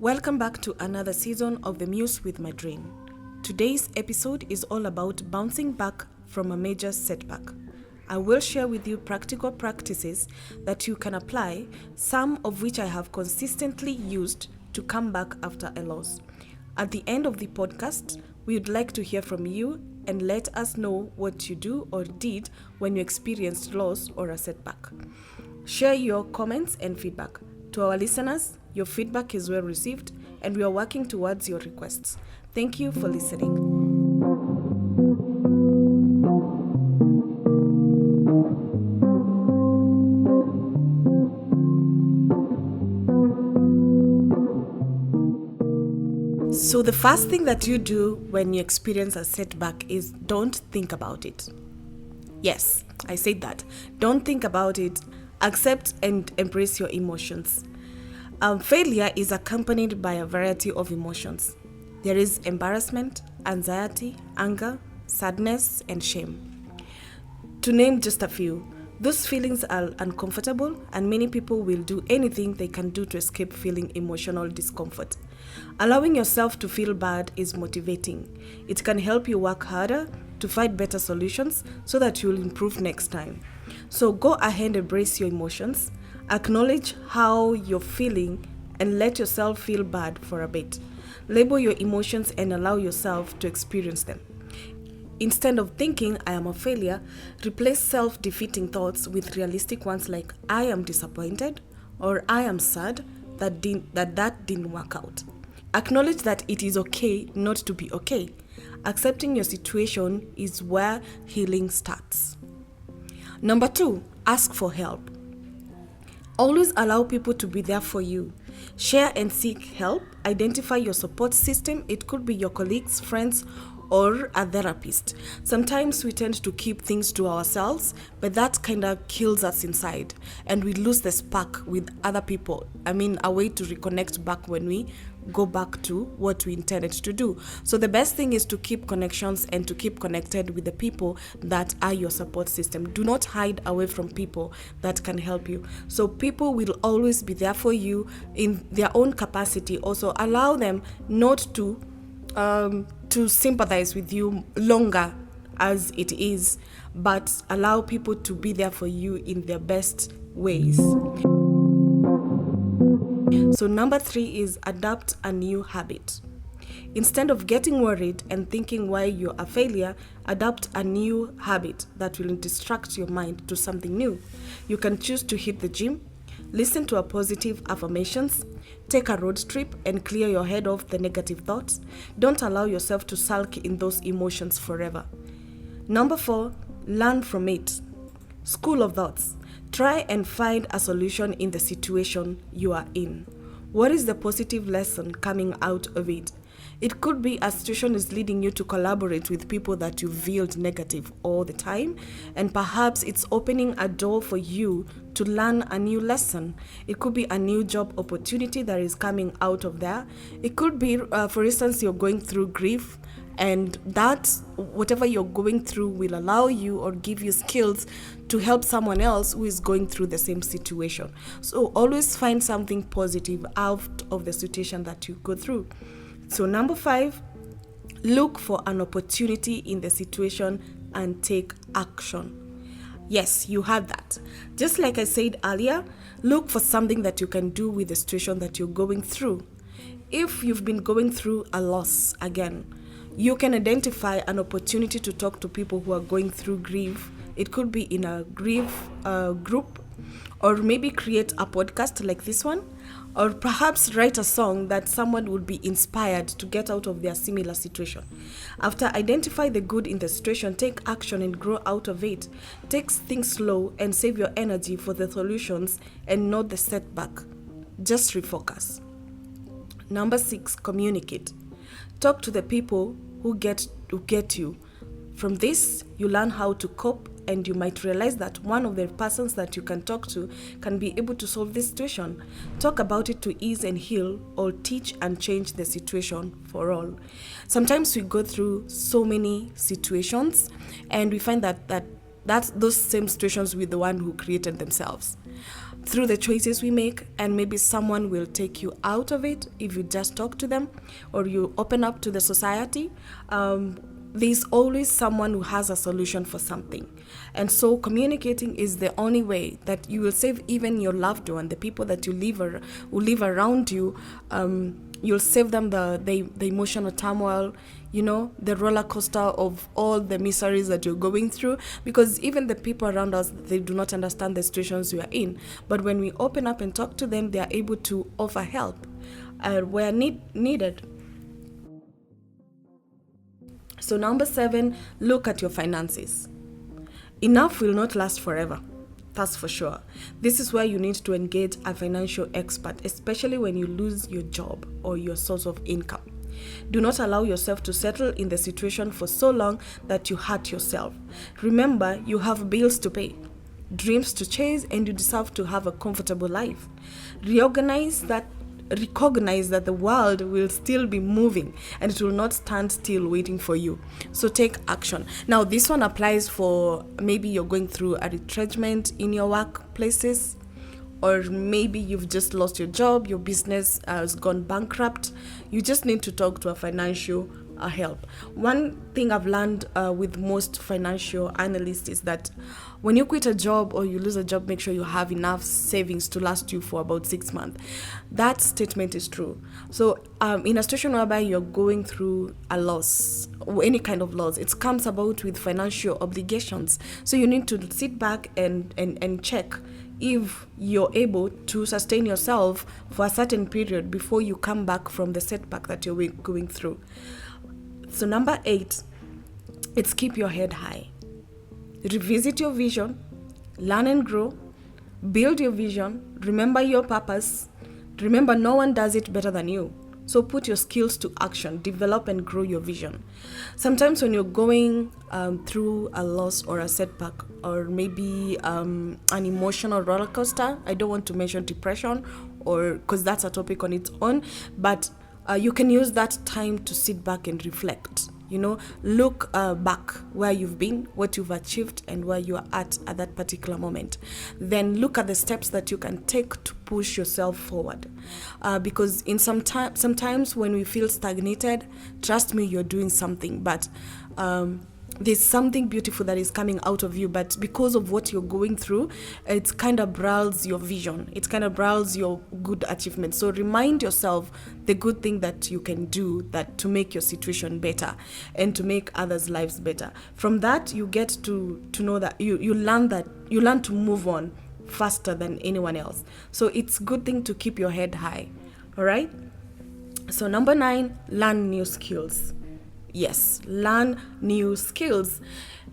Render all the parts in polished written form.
Welcome back to another season of the Muse with Madrine. Today's episode is all about bouncing back from a major setback. I will share with you practical practices that you can apply, some of which I have consistently used to come back after a loss. At the end of the podcast, we would like to hear from you and let us know what you do or did when you experienced loss or a setback. Share your comments and feedback. To our listeners, your feedback is well received and we are working towards your requests. Thank you for listening. So the first thing that you do when you experience a setback is don't think about it. Yes, I said that. Don't think about it. Accept and embrace your emotions. Failure is accompanied by a variety of emotions. There is embarrassment, anxiety, anger, sadness, and shame. To name just a few, those feelings are uncomfortable and many people will do anything they can do to escape feeling emotional discomfort. Allowing yourself to feel bad is motivating. It can help you work harder to find better solutions so that you'll improve next time. So go ahead and embrace your emotions, acknowledge how you're feeling, and let yourself feel bad for a bit. Label your emotions and allow yourself to experience them. Instead of thinking, I am a failure, replace self-defeating thoughts with realistic ones like, I am disappointed or I am sad that didn't work out. Acknowledge that it is okay not to be okay. Accepting your situation is where healing starts. Number 2, ask for help. Always allow people to be there for you. Share and seek help. Identify your support system. It could be your colleagues, friends, or a therapist. Sometimes we tend to keep things to ourselves, but that kind of kills us inside and we lose the spark with other people. A way to reconnect back when we go back to what we intended to do. So the best thing is to keep connections and to keep connected with the people that are your support system. Do not hide away from people that can help you. So people will always be there for you in their own capacity. Also allow them not to sympathize with you longer as it is, but allow people to be there for you in their best ways. So number 3 is adopt a new habit. Instead of getting worried and thinking why you're a failure, adopt a new habit that will distract your mind to something new. You can choose to hit the gym, listen to a positive affirmations, take a road trip and clear your head of the negative thoughts. Don't allow yourself to sulk in those emotions forever. Number 4, learn from it. School of thoughts. Try and find a solution in the situation you are in. What is the positive lesson coming out of it? It could be a situation is leading you to collaborate with people that you viewed negative all the time, and perhaps it's opening a door for you to learn a new lesson. It could be a new job opportunity that is coming out of there. It could be, for instance, you're going through grief, and that whatever you're going through will allow you or give you skills to help someone else who is going through the same situation. So always find something positive out of the situation that you go through. So number 5, look for an opportunity in the situation and take action. Yes, you have that. Just like I said earlier, look for something that you can do with the situation that you're going through. If you've been going through a loss again, you can identify an opportunity to talk to people who are going through grief. It could be in a grief group, or maybe create a podcast like this one, or perhaps write a song that someone would be inspired to get out of their similar situation. After identify the good in the situation, take action and grow out of it. Take things slow and save your energy for the solutions and not the setback. Just refocus. Number 6, communicate. Talk to the people who get you. From this, you learn how to cope, and you might realize that one of the persons that you can talk to can be able to solve this situation. Talk about it to ease and heal, or teach and change the situation for all. Sometimes we go through so many situations and we find that those same situations with the one who created themselves. through the choices we make, and maybe someone will take you out of it if you just talk to them or you open up to the society. There's always someone who has a solution for something. And so communicating is the only way that you will save even your loved one, the people that who live around you. You'll save them the emotional turmoil, the roller coaster of all the miseries that you're going through, because even the people around us, they do not understand the situations we are in. But when we open up and talk to them, they are able to offer help where needed. So number 7, look at your finances. Enough will not last forever. That's for sure. This is where you need to engage a financial expert, especially when you lose your job or your source of income. Do not allow yourself to settle in the situation for so long that you hurt yourself. Remember, you have bills to pay, dreams to chase, and you deserve to have a comfortable life. Recognize that the world will still be moving and it will not stand still waiting for you. So take action. Now, this one applies for maybe you're going through a retrenchment in your workplaces, or maybe you've just lost your job, your business has gone bankrupt. You just need to talk to a financial help. One thing I've learned with most financial analysts is that when you quit a job or you lose a job, make sure you have enough savings to last you for about 6 months. That statement is true. So in a situation whereby you're going through a loss, or any kind of loss, it comes about with financial obligations. So you need to sit back and check if you're able to sustain yourself for a certain period before you come back from the setback that you're going through. So number 8, it's keep your head high. Revisit your vision, learn and grow, build your vision, remember your purpose. Remember, no one does it better than you. So put your skills to action, develop and grow your vision. Sometimes when you're going through a loss or a setback, or maybe an emotional roller coaster, I don't want to mention depression, or because that's a topic on its own, but you can use that time to sit back and reflect. Look back where you've been, what you've achieved, and where you are at that particular moment. Then look at the steps that you can take to push yourself forward. Because sometimes when we feel stagnated, trust me, you're doing something, but there's something beautiful that is coming out of you, but because of what you're going through, it kind of blurs your vision. It kind of blurs your good achievements. So remind yourself the good thing that you can do that to make your situation better and to make others' lives better. From that, you get to know that you learn to move on faster than anyone else. So it's a good thing to keep your head high. All right. So number 9, learn new skills. Yes, learn new skills.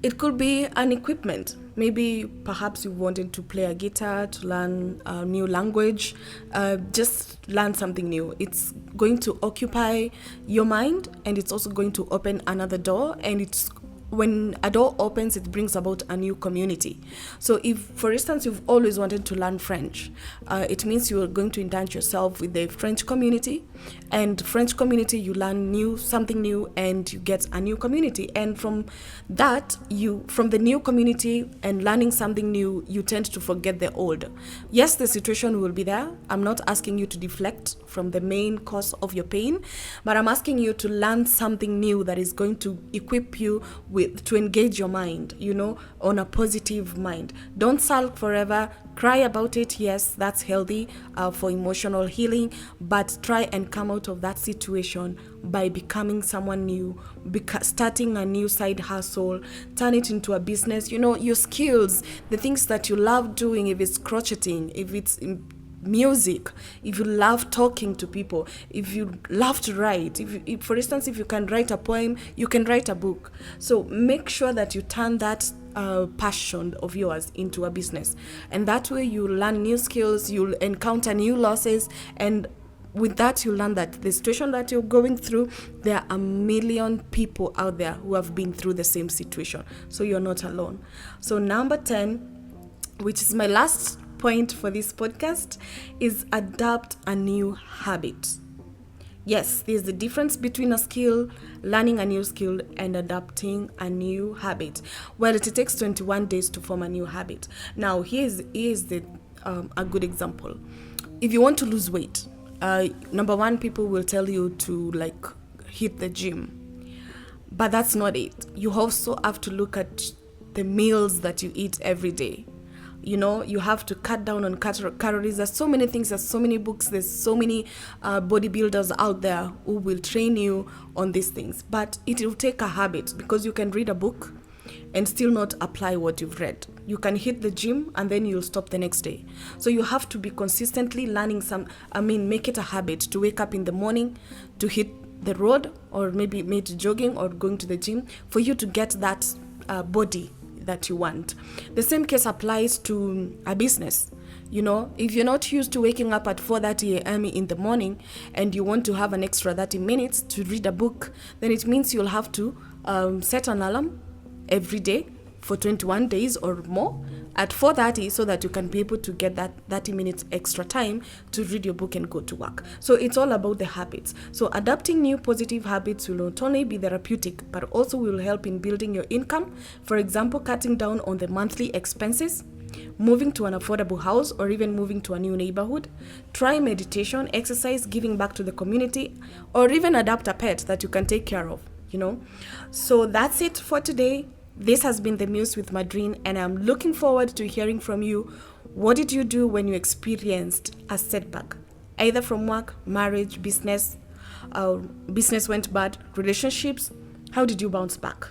It could be an equipment. Maybe perhaps you wanted to play a guitar, to learn a new language. Just learn something new. It's going to occupy your mind, and it's also going to open another door. And when a door opens, it brings about a new community. So if, for instance, you've always wanted to learn French, it means you're going to indulge yourself with the French community. And French community, you learn something new, and you get a new community. And from that, from the new community and learning something new, you tend to forget the old. Yes, the situation will be there. I'm not asking you to deflect from the main cause of your pain, but I'm asking you to learn something new that is going to equip you to engage your mind, on a positive mind. Don't sulk forever. Cry about it. Yes, that's healthy for emotional healing, but try and come out of that situation by becoming someone new, starting a new side hustle, turn it into a business. Your skills, the things that you love doing, if it's crocheting, if it's music, if you love talking to people, if you love to write, if for instance, if you can write a poem, you can write a book. So make sure that you turn that passion of yours into a business, and that way you learn new skills, you'll encounter new losses, and with that you learn that the situation that you're going through, there are a million people out there who have been through the same situation, so you're not alone. So number 10, which is my last point for this podcast, is adapt a new habit. Yes, there's the difference between learning a new skill, and adapting a new habit. Well, it takes 21 days to form a new habit. Now, here's the a good example. If you want to lose weight, number one, people will tell you to like hit the gym. But that's not it. You also have to look at the meals that you eat every day. You know, you have to cut down on calories. There's so many things, there's so many books, there's so many bodybuilders out there who will train you on these things. But it will take a habit, because you can read a book and still not apply what you've read. You can hit the gym and then you'll stop the next day. So you have to be consistently learning make it a habit to wake up in the morning, to hit the road, or maybe jogging or going to the gym, for you to get that body that you want. The same case applies to a business. You know, if you're not used to waking up at 4:30 a.m. in the morning and you want to have an extra 30 minutes to read a book, then it means you'll have to set an alarm every day for 21 days or more at 4:30, so that you can be able to get that 30 minutes extra time to read your book and go to work. So it's all about the habits. So adapting new positive habits will not only be therapeutic, but also will help in building your income. For example, cutting down on the monthly expenses, moving to an affordable house, or even moving to a new neighborhood. Try meditation, exercise, giving back to the community, or even adopt a pet that you can take care of, you know. So that's it for today. This has been The Muse with Madrine, and I'm looking forward to hearing from you. What did you do when you experienced a setback? Either from work, marriage, business went bad, relationships. How did you bounce back?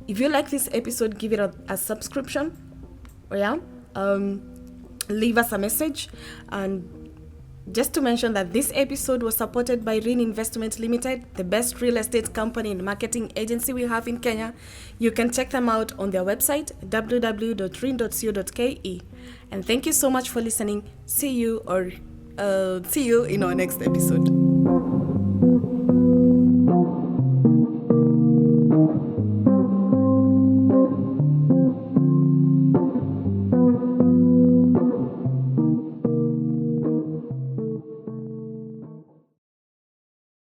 If you like this episode, give it a subscription. Leave us a message. And just to mention that this episode was supported by Rin Investment Limited, the best real estate company and marketing agency we have in Kenya. You can check them out on their website, www.rin.co.ke. And thank you so much for listening. See you in our next episode.